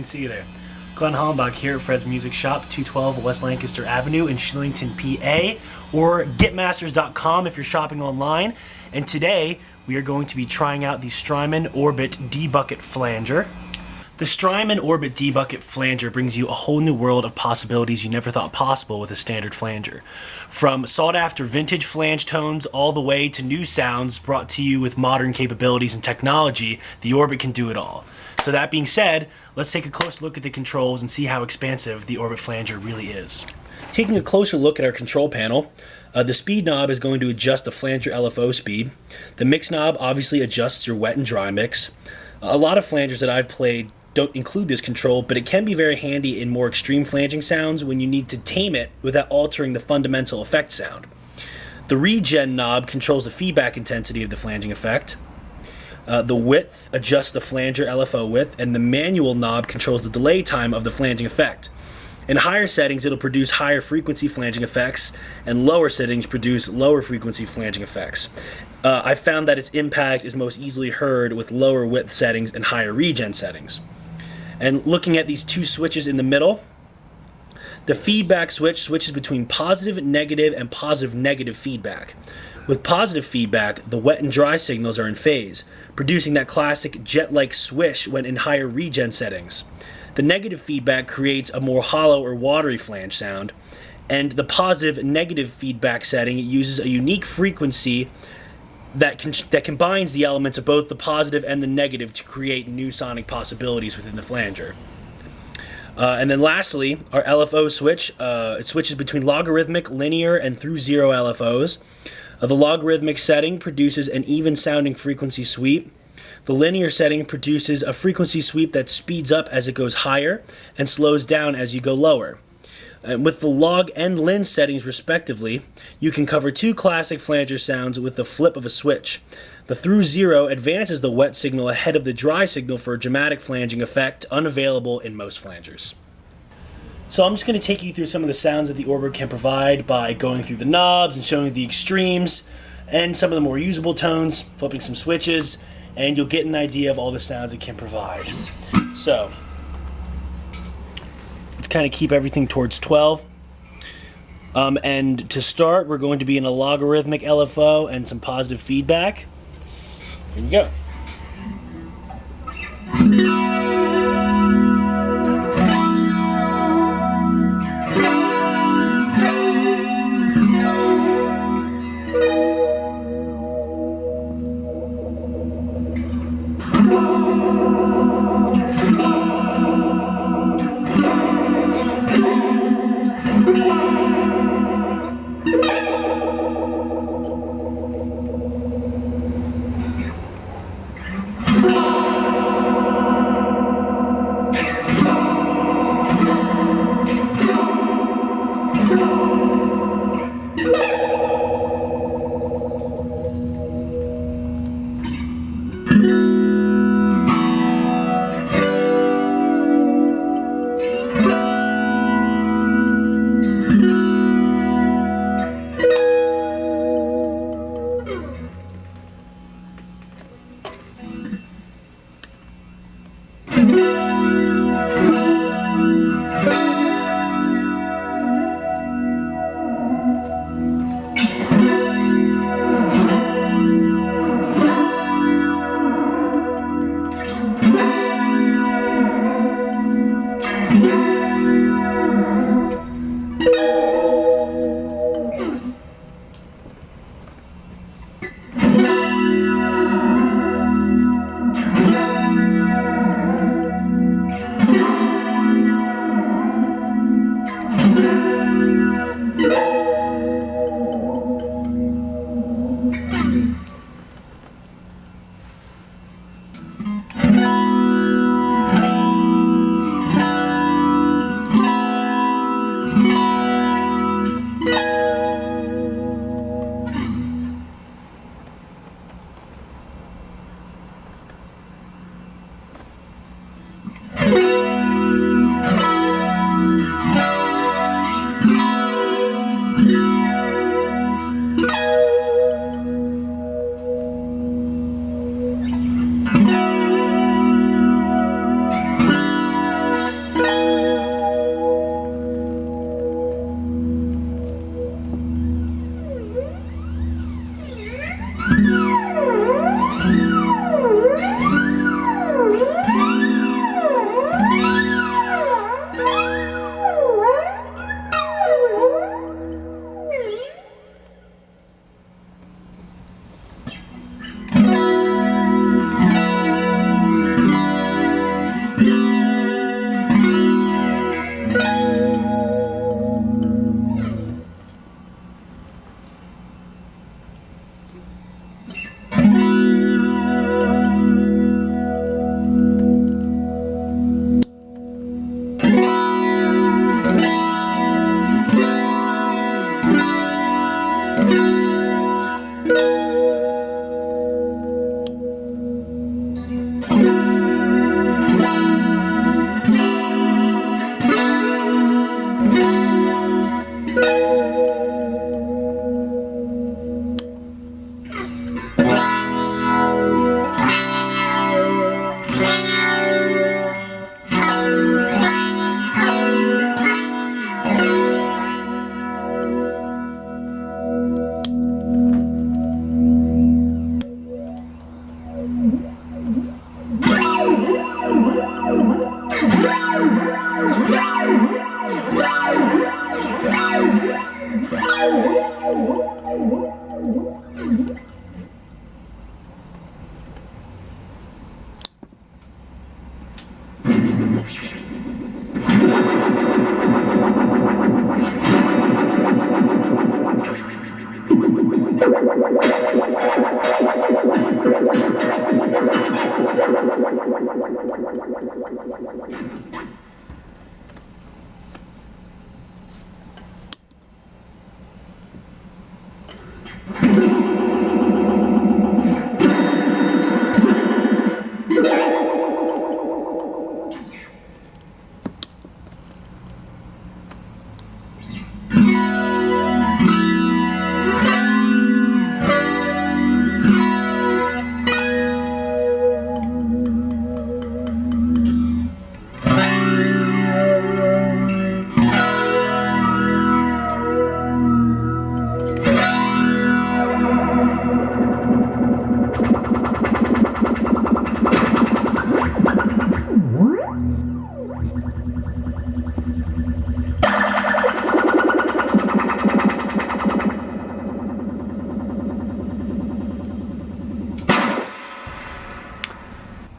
afternoon. See you there. Glenn Hollenbach here at Fred's Music Shop, 212 West Lancaster Avenue in Shillington, PA, or getmasters.com if you're shopping online. And today we are going to be trying out the Strymon Orbit D-Bucket Flanger. The Strymon Orbit D-Bucket Flanger brings you a whole new world of possibilities you never thought possible with a standard flanger. From sought-after vintage flange tones all the way to new sounds brought to you with modern capabilities and technology, the Orbit can do it all. So that being said, let's take a closer look at the controls and see how expansive the Orbit Flanger really is. Taking a closer look at our control panel, the speed knob is going to adjust the flanger LFO speed. The mix knob obviously adjusts your wet and dry mix. A lot of flangers that I've played don't include this control, but it can be very handy in more extreme flanging sounds when you need to tame it without altering the fundamental effect sound. The regen knob controls the feedback intensity of the flanging effect. The width adjusts the flanger LFO width, and the manual knob controls the delay time of the flanging effect. In higher settings, it'll produce higher frequency flanging effects, and lower settings produce lower frequency flanging effects. I found that its impact is most easily heard with lower width settings and higher regen settings. And looking at these two switches in the middle, the feedback switch switches between positive, negative, and positive, negative feedback. With positive feedback, the wet and dry signals are in phase, producing that classic jet-like swish when in higher regen settings. The negative feedback creates a more hollow or watery flange sound, and the positive negative feedback setting uses a unique frequency that combines the elements of both the positive and the negative to create new sonic possibilities within the flanger. And then lastly, our LFO switch, it switches between logarithmic, linear, and through zero LFOs. The logarithmic setting produces an even sounding frequency sweep. The linear setting produces a frequency sweep that speeds up as it goes higher and slows down as you go lower. And with the log and lin settings respectively, you can cover two classic flanger sounds with the flip of a switch. The through zero advances the wet signal ahead of the dry signal for a dramatic flanging effect unavailable in most flangers. So I'm just going to take you through some of the sounds that the Orbit can provide by going through the knobs and showing you the extremes and some of the more usable tones, flipping some switches, and you'll get an idea of all the sounds it can provide. So let's kind of keep everything towards 12. And to start, we're going to be in a logarithmic LFO and some positive feedback. Here we go.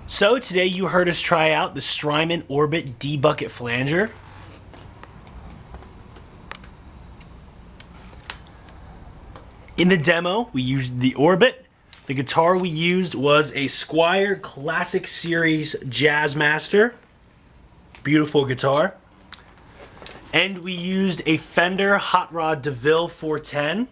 So today you heard us try out the Strymon Orbit D-Bucket Flanger. In the demo, we used the Orbit. The guitar we used was a Squier Classic Series Jazzmaster. Beautiful guitar. And we used a Fender Hot Rod DeVille 410.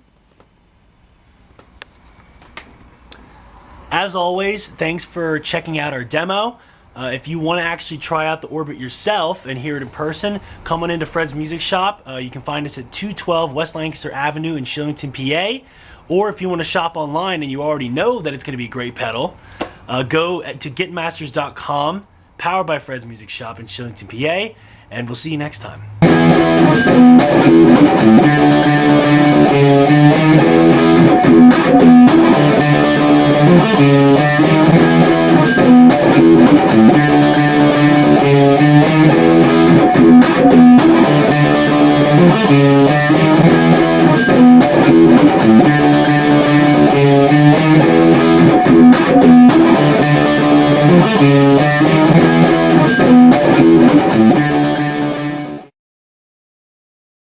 As always, thanks for checking out our demo. If you want to actually try out the Orbit yourself and hear it in person, come on into Fred's Music Shop. You can find us at 212 West Lancaster Avenue in Shillington, PA. Or if you want to shop online and you already know that it's going to be a great pedal, go to getmasters.com, powered by Fred's Music Shop in Shillington, PA, and we'll see you next time.